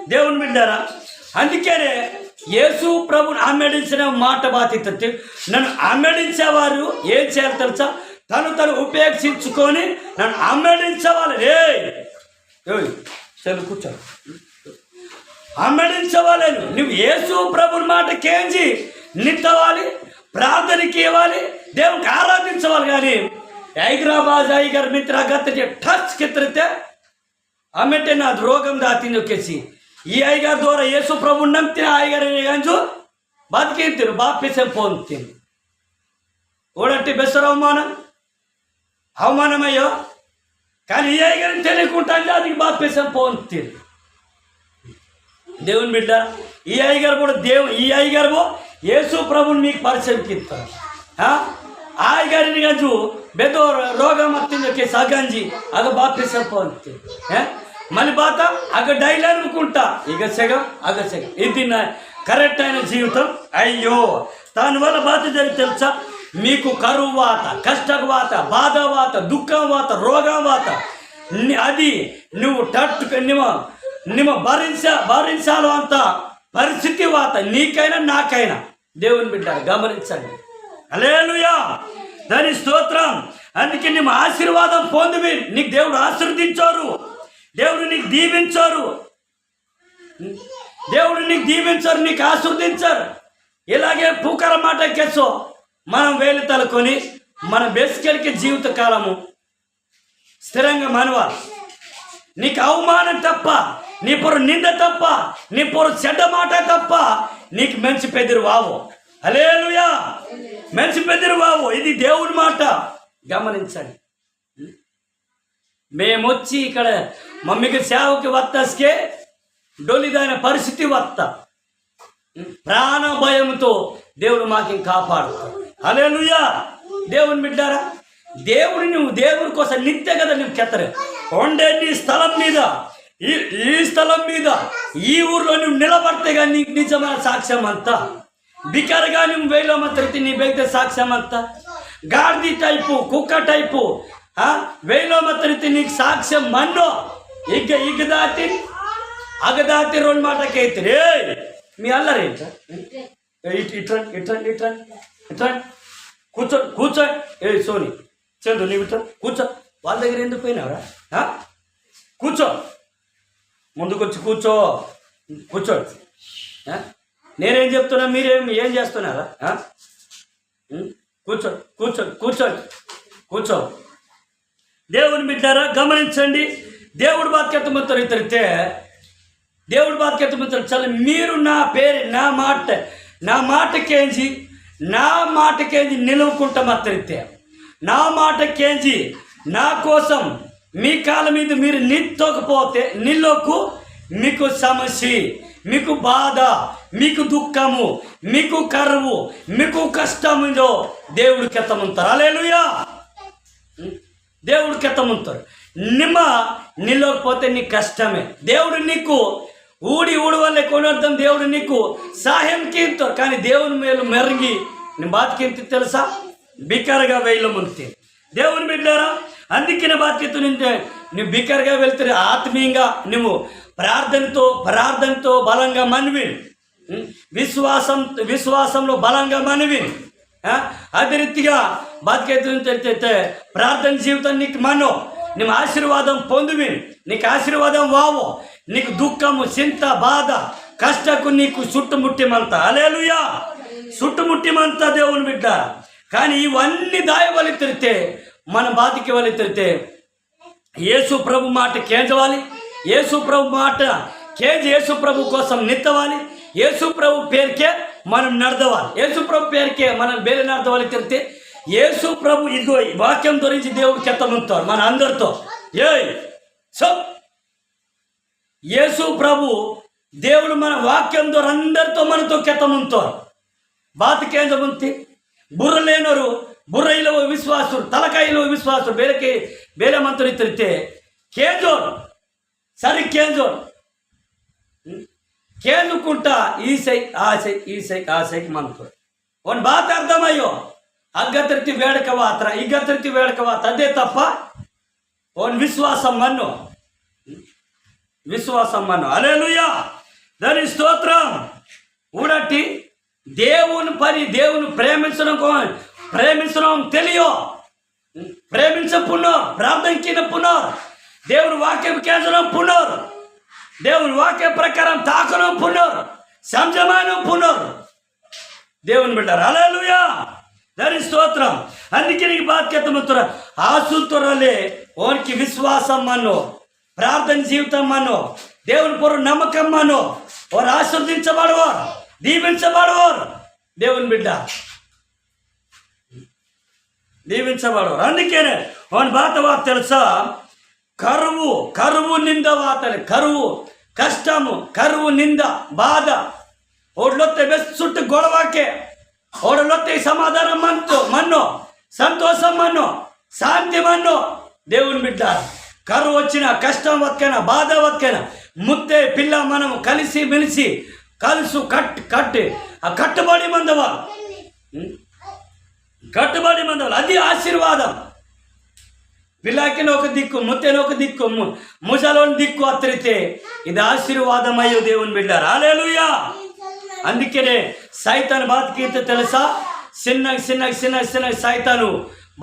దేవుని బిడ్డారా. అందుకనే యేసు ప్రభుని ఆమెడించిన మాట బాధ్యత. నన్ను ఆమెడించేవారు ఏం చేయాలి తెలుసా? తను ఉపేక్షించుకొని నన్ను ఆమెడించేవాళ్ళు కూర్చో ఆమెడించేవాళ్ళను. నువ్వు యేసు ప్రభుని మాట కేంచి నిత్తవాలి, ప్రార్థనకి ఇవ్వాలి, దేవునికి ఆరాధించవాలి. కానీ హైదరాబాద్ అయ్యగారు మిత్ర గత్తే టచ్ కెత్తరితే ఆమెటే నా రోగం దాతింది ఒకేసి ఈ అయ్యగారి ద్వారా యేసు ప్రభుని నమ్మితే అయ్యగారు గంజు బతికింతిరు బాప్తిసం పొందుతుంది. ఓడంటే బెసరు అవమానమయ్యో. కానీ ఈ అయ్యగారిని తెలియకుండా అది బాప్తిసం పొందుతుంది. దేవుని బిడ్డ, ఈ అయ్యగారు యేసు ప్రభుని మీకు పరిచయం కిస్తారు. ఆయగారిని గంజు బెదో రోగం వచ్చింది సగంజి అగ బాప్తిసం పొందుతుంది. మళ్ళీ బాత అగ డైలీ అనుకుంటా ఇక సెగం ఇది నా కరెక్ట్ అయిన జీవితం. అయ్యో దానివల్ల బాధ జరిగి తెలుసా? మీకు కరువు వాత, కష్టం వాత, బాధ వాత, దుఃఖం వాత, రోగం వాత, అది నువ్వు నిమ్మ భరించాలో అంత పరిస్థితి వాత నీకైనా నాకైనా. దేవుని బిడ్డ గమనించండి. హల్లెలూయా. దాని స్తోత్రం. అందుకే నిమ్మ ఆశీర్వాదం పొందివి. నీకు దేవుడు ఆశీర్వదించారు, దేవుడు నీకు దీవించారు, నీకు ఆశీర్వదించారు. ఇలాగే పూకల మాట కెచ్చో మనం వేలు తలుకొని మన బేసికల్కి జీవిత కాలము స్థిరంగా మనవాలి. నీకు అవమానం తప్ప నీ పొరు నింద తప్ప, నీ పొరు చెడ్డ మాట తప్ప నీకు మంచి పెదిరు వావు. హల్లెలూయా, మంచి పెదిరు వావు. ఇది దేవుని మాట. గమనించండి. మేమొచ్చి ఇక్కడ మమ్మీకి సేవకి వత్తస్కే డొలిదాని పరిస్థితి వత్త ప్రాణ భయంతో దేవుడు మాకు కాపాడుతాడు. హల్లెలూయా. దేవుని బిడ్డారా, నువ్వు దేవుని కోసం నిత్య కదా నువ్వు కెత్తరు ఉండే నీ స్థలం మీద, ఈ స్థలం మీద, ఈ ఊర్లో నువ్వు నిలబడితే కానీ నీకు నిజమైన సాక్ష్యం అంతా. బికరగా నువ్వు వేలో మాత్రం నీ బయట సాక్ష్యం అంతా. గాడిది టైపు, కుక్క టైపు వేలో మాత్రం నీకు సాక్ష్యం మన్నో ఇగదాతి అగదాతి రెండు మాటకైతే రే మీ అల్లరి ఇట్రండి ఇట్రండి ఇట్రండి ఇట్రండి కూర్చోండి. ఏ సోని చందు నీవు కూర్చో. వాళ్ళ దగ్గర ఎందుకు పోయినావురా? కూర్చో, ముందుకొచ్చి కూర్చోండి. నేనేం చెప్తున్నా, ఏం చేస్తున్నారా? కూర్చో. దేవుని బిడ్డారా, గమనించండి. దేవుడు బాధ్యతమంతో ఇతరితే దేవుడు బాధ్యతమంతో చాలా మీరు నా మాటకేంచి నిలువుకుంటా మాత్రతే నా మాటకేంచి నా కోసం మీ కాళ్ళ మీద మీరు నిత్తోకపోతే నిల్లోకు మీకు సమస్య, మీకు బాధ, మీకు దుఃఖము, మీకు కరువు, మీకు కష్టముందో దేవుడికి ఎత్తముంటారు. హల్లెలూయా. దేవుడికి ఎత్తముంటారు. నిల్లోకపోతే నీకు కష్టమే. దేవుడు నీకు ఊడవల్లే కొనర్థం దేవుడు నీకు సహాయం కీర్తారు. కానీ దేవుని మేలు మెరిగి నీ బాధ్యత తెలుసా? బికరగా వేయలో ముంతే. దేవుని బిడ్డారా, అందుకే బాధ్యత నుంచే నువ్వు బికరగా వెళ్తే ఆత్మీయంగా నువ్వు ప్రార్థనతో బలంగా మనవి, విశ్వాసంలో బలంగా మనవి. అదే రీతిగా బాధ్యత నుంచి ప్రార్థన జీవితం నీకు నువ్వు ఆశీర్వాదం పొందువి, నీకు ఆశీర్వాదం వావు. నీకు దుఃఖము, చింత, బాధ, కష్టకు నీకు చుట్టుముట్టిమంతా. హల్లెలూయా, చుట్టుముట్టిమంతా దేవుని బిడ్డ. కానీ ఇవన్నీ దాయవలి తిరితే మన బాధికి వలి తిరితే యేసు ప్రభు మాట కేంచవాలి. యేసు ప్రభు మాట కేంచి యేసు ప్రభు కోసం నిత్తవాలి. యేసు ప్రభు పేరుకే మనం నడదవాలి. యేసు ప్రభు పేరుకే మనం వేరే నడదవాలి తిరితే యేసు ప్రభు ఇదిగో వాక్యం గురించి దేవుడు కెత్తముంటారు మన అందరితో. యేసు ప్రభు దేవుడు మన వాక్యం ద్వారా అందరితో మనతో కెత్తముంటారు. బాతికేందముంతి బుర్ర లేనరు, బుర్రయిలో విశ్వాసుడు, తలకాయలో విశ్వాసుడు ಬೇರೆ ಮಂತ್ರ ಇತ್ತಿರುತ್ತೆ ಕೇಂಜೋರು ಸರಿ ಕೇಂದುకుంటా ఈ సైకి మంత్రు ಒಂದು ಬಾತ್ ಅರ್ಧಮಯ್ಯೋ ಅಗ್ಗತರ್ತಿ ಬೇಡಕವಾತ್ರ ಇಗ್ಗತರ್ತಿ ಬೇಡಕವಾತ್ರ ಅದೇ ತಪ್ಪ ಒಂದು విశ్వాసం మన్ను హల్లెలూయా దాని స్తోత్రం ఊడట్టి దేవుని ప్రేమించడం తెలియో ప్రేమించపున్నారు ప్రార్థన పున్నారు దేవుని వాక్యం కేంద్రం పున్నారు దేవుని వాక్య ప్రకారం తాకడం పున్నారు సంజమానం పున్నారు దేవుని బిడ్డారు హల్లెలూయా దాని స్తోత్రం అందుకే నీకు బాధ్యత ముత్తుర ఆసుతురలే ఓనికి విశ్వాసం మన్ను ప్రార్థన జీవితం మన్ను దేవుని పొర నమ్మకం మన్ను వారు ఆశీర్వదించబడవారు దీవించబడవారు దేవుని బిడ్డ దీవించబడవారు అందుకేనే వాని బాత వాత తెలుసా కరువు నింద వాతని కరువు కష్టము కరువు నింద బాధ ఓడలొత్తే బెస్సుట్టు గొడవకే ఓడలొత్తే సమాధానం మన్నో సంతోషం మన్నో శాంతి మన్నో దేవుని బిడ్డ కరువు వచ్చిన కష్టం వక్కైనా బాధ వక్కైనా ముత్తే పిల్ల మనం కలిసి మెలిసి కలుసు కట్టి ఆ కట్టుబడి మందవాలి అది ఆశీర్వాదం పిల్లాకిన ఒక దిక్కు ముత్తెన ఒక దిక్కు ముసలోని దిక్కు అత్తరితే ఇది ఆశీర్వాదం అయ్యో దేవుని బిడ్డారు హల్లెలూయా అందుకనే సైతాన్ బాత్కీర్తి తెలుసా చిన్న సైతాను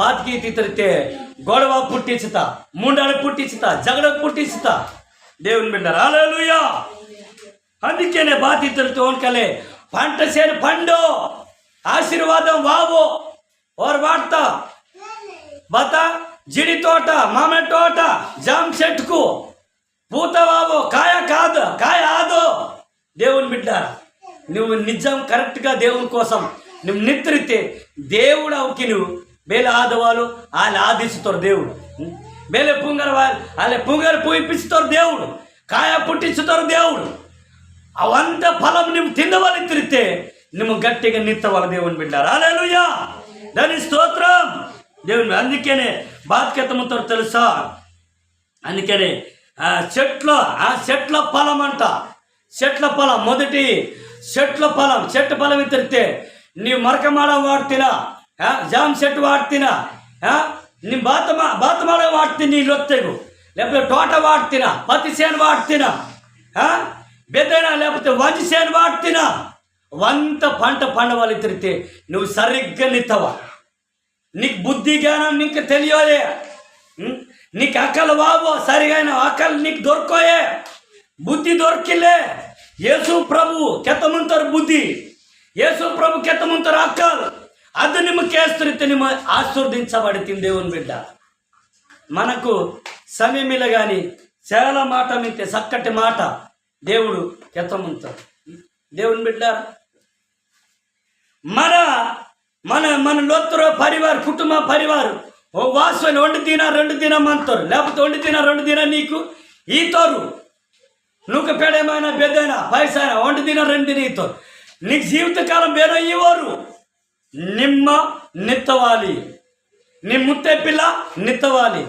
బాత్కీర్తి తరితే గొడవ పుట్టించుతా ముండాలు పుట్టించుతా జగడ పుట్టించుతా దేవుని బిడ్డారు హల్లెలూయా అందుకనే బాధితులతో ఓన్కలే పంట చేను పండు ఆశీర్వాదం వావో और वाटता बता जिड़ी तोट मामे तोट जाम చెట్టుకు పూతవావో కాయ కాదు, కాయ ఆదో. దేవుని బిడ్డ, నువ్వు నిజం కరెక్ట్గా దేవుని కోసం నువ్వు నిద్రితే దేవుడు అవుకి నువ్వు ಬೇಲೆ ಆದವಾಳು ಅಲ್ಲಿ ಆದಿಸುತ್ತಾರ దేవుడు, ಬೇಲೆ ಪುಂಗರ ಅಲ್ಲಿ ಪುಂಗರ ಪೂಯಿಪಿಸುತ್ತಾರ దేవుడు, ಕಾಯ ಪುಟ್ಟಿಸುತ್ತಾರ దేవుడు. ಅವಂತ ಫಲಂ ನೀವು ತಿನ್ನವಲ್ಲಿ ತಿರುತ್ತೆ ನಿಮ್ಮ ಗಟ್ಟಿಗೆ ನಿತ್ತವಲ್ಲ దేవుని బిడ్డారు. హల్లెలూయా, దాని స్తోత్రం దేవుని. అందుకనే బాధ్యతముతో తెలుసా, అందుకనే చెట్ల ఫలం అంట, చెట్ల ఫలం. మొదటి చెట్ల ఫలం తిరిగితే ನೀವು ಮರಕ ಮಾಡೋ ವಾಡ್ತೀನ, ಜಾಮ್ ಸೆಟ್ ವಾಡ್ತೀನ, ನಿಮ್ಮ ಬಾತ ಮಾಡೋ ವಾಡ್ತೀನಿ ನೀಲೊತ್ತೆಗೂ, లేకపోతే తోట వాడుతున్నా, పత్తి చేను వాడుతున్నా, బెదైనా లేకపోతే వజ్జి చేను వాడుతున్నా, వంత పంట పండవాలి తిరిగితే నువ్వు సరిగ్గా నిత్తవా. నీకు బుద్ధి జ్ఞానం నీకు తెలియలే, నీకు అక్కలు బాబో సరిగా అక్కలు నీకు దొరకోయే, బుద్ధి దొరికిలే. యేసు ప్రభు ಕೆತ್ತಮಂತರು ಬುದ್ಧಿ, యేసు ప్రభు ಕೆತ್ತಮಂತರು అక్కలు, అది ನಿಮ್ಮ కేస్తురితే ನಿಮ್ಮ ఆశీర్వదించబడుతుంది దేవుని బిడ్డ. మనకు సమయమిల కానీ చాలా మాట మింతే చక్కటి మాట దేవుడు కెత్తముంటాడు. దేవుని బిడ్డ, మన మన మన లొత్తరో పరివారు, కుటుంబ పరివారు ఓ వాసుని 1 ದಿನ 2 ದಿನ అంటారు, లేకపోతే 1 ದಿನ 2 ದಿನ నీకు ఈతోరు, నువ్వు పెడమైనా పెద్దైనా పైసైనా 1 ದಿನ 2 ದಿನ ఈతోరు, నీకు జీవితకాలం ಬೇರೆ ఇవ్వరు. నిమ్మ నిత్తవాలి, నీ ముత్తే పిల్ల నిత్తవాలి,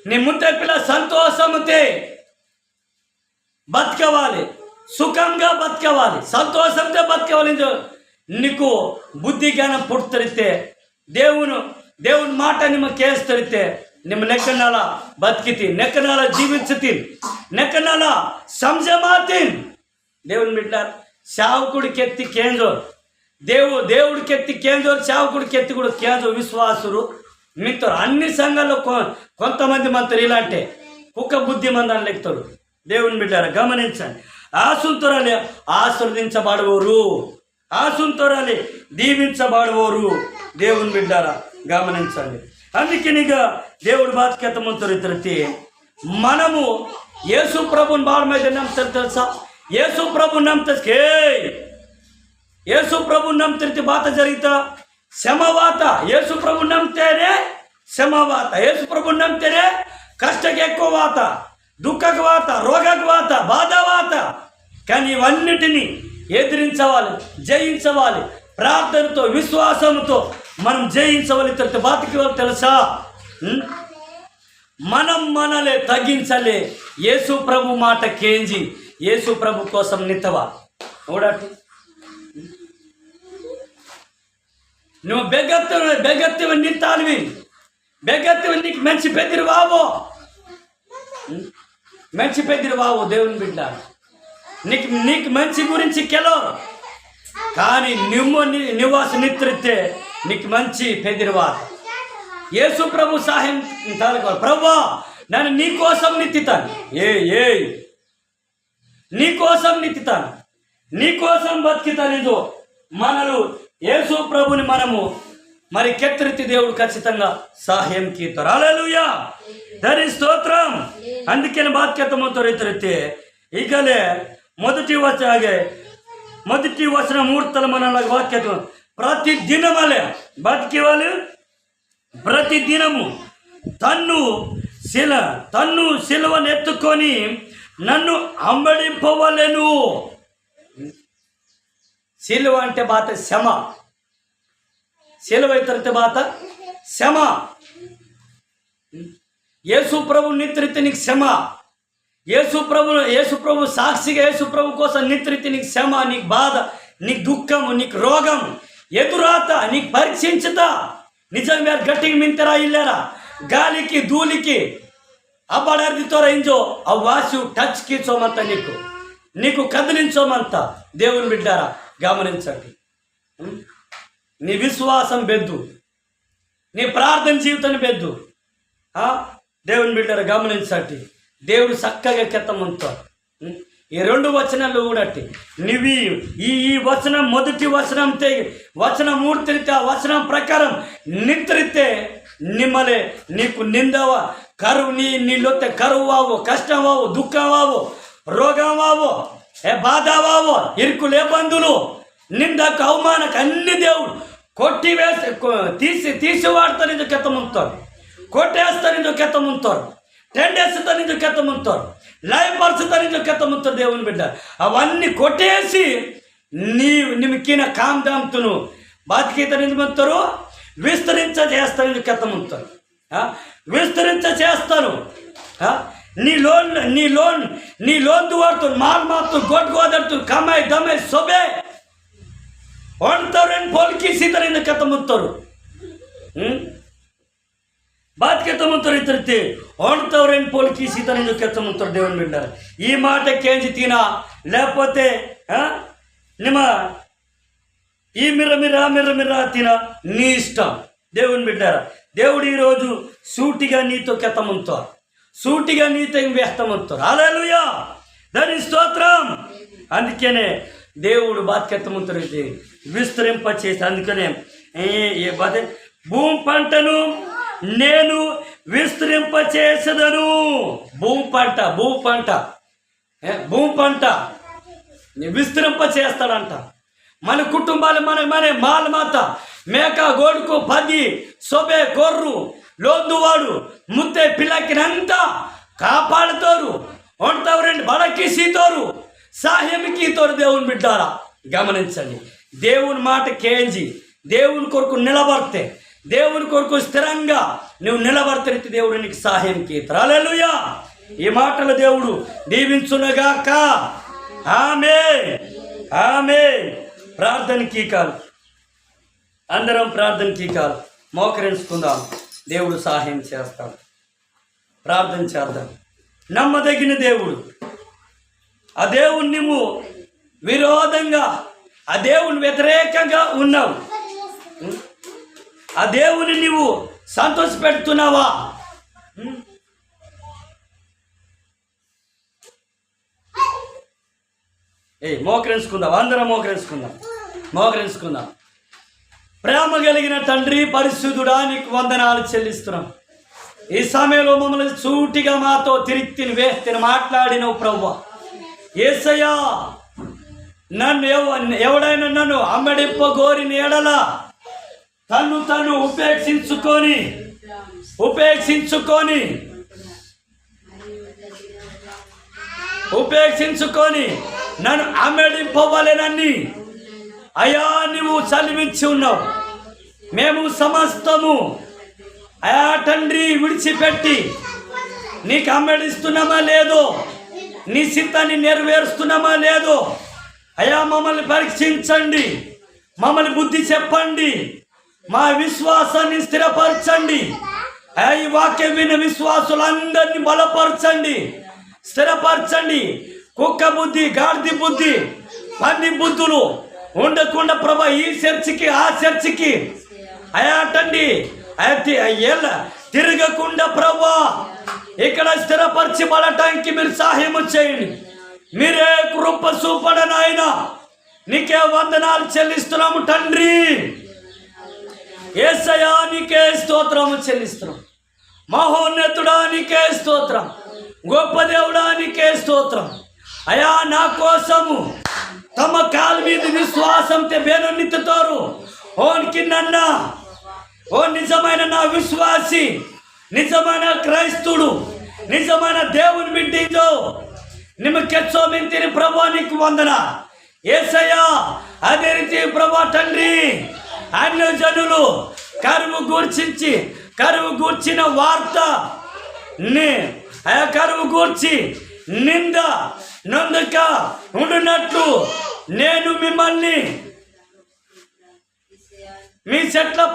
నీ ముత్తే పిల్ల సంతోషముతే బతకవాలి, సుఖంగా బతకవాలి, సంతోషంతో బతకవాలి. నీకు బుద్ధి జ్ఞానం పుట్టుతరితే దేవుని మాట ನಿಮ್ಮ ಕೇಳಿಸ್ತರಿತೆ ನಿಮ್ಮ ನೆಕ್ಕನಾಲ ಬದುಕಿತೀನಿ, ನೆಕ್ಕನಾಲ ಜೀವಿಸ್ತೀನಿ, ನೆಕ್ಕನಾಲ ಸಂಜಮಾತೀನಿ. దేవుని బిడ్డ, సేవకుడికి ఎత్తి కేంద్రం దేవుడికి ఎత్తి కేంద్రం, సేవకుడికి ఎత్తి కూడా కేంద్రం. విశ్వాసులు మిత్రులు అన్ని సంఘాల్లో కొంతమంది మంత్రులు ఇలాంటి కుక్క బుద్ధి మందని లెక్తారు. దేవుని బిడ్డారా గమనించండి, ఆసుంతరాలే ఆశీర్వదించబడవరు, ఆసుంతరాలే దీవించబడవరు. దేవుని బిడ్డారా గమనించండి. అందుకనిగా దేవుడు బాధ్యతమంతో తిరిగితే మనము యేసు ప్రభుని బాడ మీద నమ్ముతారు తెలుసా. యేసు ప్రభు నమ్మితే యేసు ప్రభు నమ్మితే బాత జరుగుతా శ్రమవాత. యేసు ప్రభు నమ్మితేనే శ్రమవాత, యేసు ప్రభు నమ్మితేనే కష్టకి ఎక్కువ వాత, దుఃఖకు వాత, రోగకు వాత, బాధ వాత. కానీ ఇవన్నిటినీ ఎదిరించవాలి, జయించవాలి. ప్రార్థనతో విశ్వాసంతో మనం జయించవాలి. బాతికి వాళ్ళు తెలుసా, మనం మనలే తగ్గించలే. యేసు ప్రభు మాట కేంజి యేసు ప్రభు కోసం నిత్తవా. ನೋಡಾಟಿ నువ్వు బెగత్తివ నింతానివి, బెగత్తివ నీకు మంచి పెద్దిరు బాబో, మంచి పెద్దిరు బాబు. దేవుని బిడ్డ, నీకు మంచి గురించి కెలవరు, కానీ నివాస నిత్రితే నీకు మంచి పెదిరివాత. యేసు ప్రభు సహాయం తాలూకాలి. ప్రభా నేను నీ కోసం నిత్తితాను, నీ కోసం నిత్తితాను, నీ కోసం బతికితాను. ఇదో మనలు యేసు ప్రభుని మనము మరి కెత్తరితి దేవుడు ఖచ్చితంగా సహాయం కీతారు. హల్లెలూయా, దాని స్తోత్రం. అందుకని బాధ్యతమంతో రైతురైతే ఈగలే మొదటి వచన మూర్తల మన వాక్యత ప్రతి దినమలే బతికి వాళ్ళు ప్రతి దినము తన్ను సిలువను ఎత్తుకొని నన్ను అంబడింపవలెను. సిలువ అంటే బాత శ్రమ, సిలువ ఎత్తరితే బాత శ్రమ. యేసు ప్రభు నిత్రితే నీకు శ్రమ, యేసు ప్రభు సాక్షిగా యేసు ప్రభు కోసం నిత్రితే నీకు శ్రమ, నీకు బాధ, నీకు దుఃఖము, నీకు రోగం ఎదురాత, నీకు పరీక్షించుతా. నిజం మీరు గట్టిగా మింతరా ఇల్లారా, గాలికి ధూళికి అబ్బడార్దితో రైంజో ఆ వాసు టచ్ కీచోమంత, నీకు కదిలించోమంత. దేవుని బిడ్డారా గమనించండి, నీ విశ్వాసం బెద్దు, నీ ప్రార్థన జీవితాన్ని బెద్దు. దేవుని బిడ్డారా గమనించండి, దేవుడు చక్కగా కెత్తమంతో ఈ 2 వచనాలు కూడా నువ్వు ఈ వచనం మొదటి వచనం వచనం మూర్తిరితే ఆ వచనం ప్రకారం నిద్రితే ನಿಮ್ಮಲೆ ನೀಕು ನಿಂದವ ಕರು ನೀಲ್ಲೊತ್ತೆ ಕರುವಾವು ಕಷ್ಟವಾವು ದುಃಖವಾವು రోగమావో బాధవావో ఇరుకులే బంధులు నిందకు అవమానకు అన్ని దేవుడు కొట్టివేసి తీసివాడుతారు ఇది కెత్త ముంతారు కొట్టేస్తారు ఇది కెత్త ముంతారు టెండేస్తారు ఇది కెత్త ముంతారు లయపరుచుతారు ఇది కెత్త ముంతారు దేవుని బిడ్డ అవన్నీ కొట్టేసి నిమికిన కాందాంతును బాతికీతను ఎందుకు ముంతారు విస్తరించేస్తారు ఇది కెత్త ముంతారు విస్తరించేస్తారు నీ లోన్ ದುವಾಡ್ತು ಮಾಲ್ ಮಾತು ಗೊಡ್ಗೋದರ್ತು ಕಮಾಯ್ ದಮೆ ಸೊಬೆ ಹೊಣ್ತವ್ರೇನು ಪೋಲ್ಕಿ ಸೀತರಿಂದ ಕೆತ್ತಮುತ್ತರು బాత్ కెత్తముంతారు ఇద్దరితే ಹೊಣ್ತವ್ರೇನು ಪೋಲ್ಕಿ సీతರಿಂದ ಕೆತ್ತముంతారు దేవుని బిడ్డారు ఈ మాట కేంజి తినా లేకపోతే ನಿಮ್ಮ ఈ మిర్ర తినా నీ ఇష్టం దేవుని బిడ్డారా దేవుడు ఈరోజు సూటిగా నీతో కెత్తముంతారు సూటిగా నీతో వేస్తామంటారు హల్లెలూయా దాని స్తోత్రం అందుకనే దేవుడు బాధ్యతమంతరు విస్తరింపచేసి అందుకనే భూమి పంటను నేను విస్తరింపచేసదను భూమి పంట విస్తరింపచేస్తాడంట మన కుటుంబాలు మన మాత మేక గోడుకు 10 సొబే గొర్రు లోదువాడు ముద్ದೆ పిల్లకినంత కాపాడుతారు ಹೊಣ್ತವ್ರೇನು ಬಳಕಿಸಿದವರು సాహ్యమికితోరు దేవుని బిడ్డారా గమనించండి దేవుని మాట కేంజి దేవుని కొరకు నిలబడితే దేవుని కొరకు స్థిరంగా నువ్వు నిలబడితే దేవుడు నీకు సహాయంకి హల్లెలూయా ఈ మాటలు దేవుడు దీవించునుగాక ఆమేన్ ప్రార్థనకి కాదు అందరం ప్రార్థనకి కాదు మోకరించుకుందాం దేవుడు సహాయం చేస్తాడు ప్రార్థన చేద్దాం నమ్మదగిన దేవుడు ఆ దేవుని నువ్వు విరోధంగా ఆ దేవుని వ్యతిరేకంగా ఉన్నావు ఆ దేవుని నువ్వు సంతోషపెడుతున్నావా మోకరించుకుందాం అందరం మోకరించుకుందాం ప్రేమ కలిగిన తండ్రి పరిశుద్ధుడా నీకు వందనాలు చెల్లిస్తున్నాం ఈ సమయంలో మమ్మల్ని సూటిగా మాతో తిరిగి వేస్తే మాట్లాడినవు ప్రభువా యేసయ్యా నన్ను ఎవడైనా నన్ను అమ్మడింపగోరిన ఎడల తను ఉపేక్షించుకొని నన్ను అమ్మడింపవలెనని అయా నువ్వు చలివించి ఉన్నావు మేము సమస్తము అయా తండ్రి విడిచిపెట్టి నీకు అమ్మడిస్తున్నామా లేదో నీ చిత్తాన్ని నెరవేరుస్తున్నామా లేదో అయా మమ్మల్ని పరీక్షించండి మమ్మల్ని బుద్ధి చెప్పండి మా విశ్వాసాన్ని స్థిరపరచండి అయా ఈ వాక్యం విన్న విశ్వాసులందరినీ బలపరచండి స్థిరపరచండి కుక్క బుద్ధి గాడిద బుద్ధి పంది బుద్ధులు ఉండకుండా ప్రభా ఈ చర్చికి ఆ చర్చికి అయాటండి తిరగకుండా ప్రభా ఇక్కడ స్థిరపరచబడటానికి మీరు సహాయము చేయండి మీరే కృప చూపడనాయన నీకే వందనాలు చెల్లిస్తున్నాము తండ్రి యేసయ్యా నీకే స్తోత్రము చెల్లిస్తున్నాం మహోన్నతుడా నీకే స్తోత్రం గొప్ప దేవుడా నీకే స్తోత్రం అయా నా కోసము తమ కాలు మీద విశ్వాసంతో బేనొన్నితుతారు ఓనికి నన్న ఓ నిజమైన నా విశ్వాసి నిజమైన క్రైస్తుడు నిజమైన దేవుని బిడ్డో నిమ్మకెచ్చో మింతిని ప్రభా నీకు వందన యేసయ్యా అదే రీతి ప్రభా తండ్రి అన్య జనులు కరువు గూర్చిన వార్త కరువు గూర్చి నింద నొందక ఉండునట్లు నేను మిమ్మల్ని మీ చెట్ల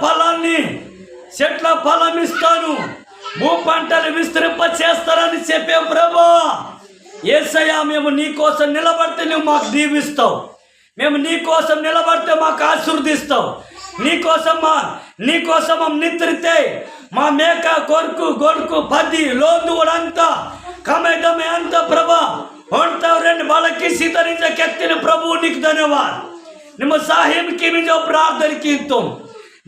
ఫలం ఇస్తాను భూ పంటలు విస్తరింప చేస్తారని చెప్పే ప్రభా యేసయ్యా మేము నీ కోసం నిలబడితే నువ్వు మాకు దీవిస్తావు మేము నీ కోసం నిలబడితే మాకు ఆశీర్వదిస్తావు నీ కోసం నిద్రితే మా మేక గొడుకు 10 లోదువుడంతా కమెదమే అంత ప్రభా ಹೊಣ್ತವ್ರೇನು ಬಳಕಿಸಿದರಿಂದ ಕೆತ್ತಿನ ಪ್ರಭು ನಿಕ್ ಧನ್ಯವಾದ ನಿಮ್ಮ ಸಾಹಿಬ್కి जो प्रार्थना कींतुम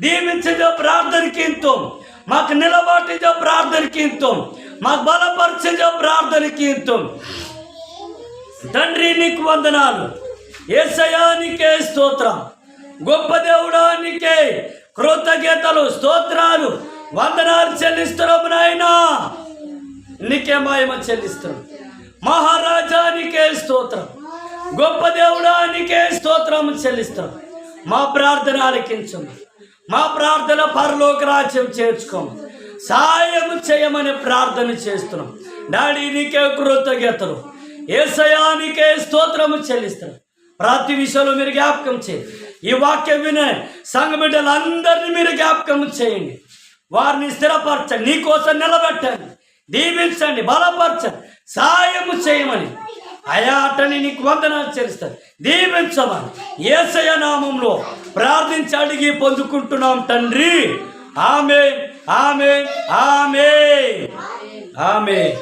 దీవించదో ప్రార్థన कींतुम మాకు నిలబట్టించో ప్రార్థనకి ఇంతం, మాకు బలపరిచో ప్రార్థనకి ఇంతం. తండ్రి నీకు వందనాలు, యేసయ్యా నీకే స్తోత్రం, గొప్ప దేవుడా నీకే కృతజ్ఞతలు, స్తోత్రాలు, వందనాలు చెల్లిస్తున్నాము నాయనా. నీకే మహిమ చెల్లిస్తున్నాం. మహారాజా నీకే స్తోత్రం, గొప్ప దేవుడా నీకే స్తోత్రం చెల్లిస్తున్నాం. మా ప్రార్థన ఆలకించము, మా ప్రార్థన పరలోక రాజ్యం చేర్చుకోము, సాయం చేయమని ప్రార్థన చేస్తున్నాం. డాడీ నీకే కృతజ్ఞతలు, యేసయ్యా నీకే స్తోత్రము చెల్లిస్తున్నాం. ప్రతి విషయంలో మీరు జ్ఞాపకం చేయండి. ఈ వాక్యం వినే సంఘ బిడ్డలందరినీ మీరు జ్ఞాపకం చేయండి. వారిని స్థిరపరచండి, నీకోసం నిలబెట్టండి, దీవించండి, బలపరచండి, సాయము చేయమని అయా అటని నీకు వందనాలు చెల్లిస్తారు. దీవించమని యేసయ్య నామంలో ప్రార్థించి అడిగి పొందుకుంటున్నాం తండ్రి. ఆమేన్, ఆమేన్, ఆమేన్, ఆమేన్.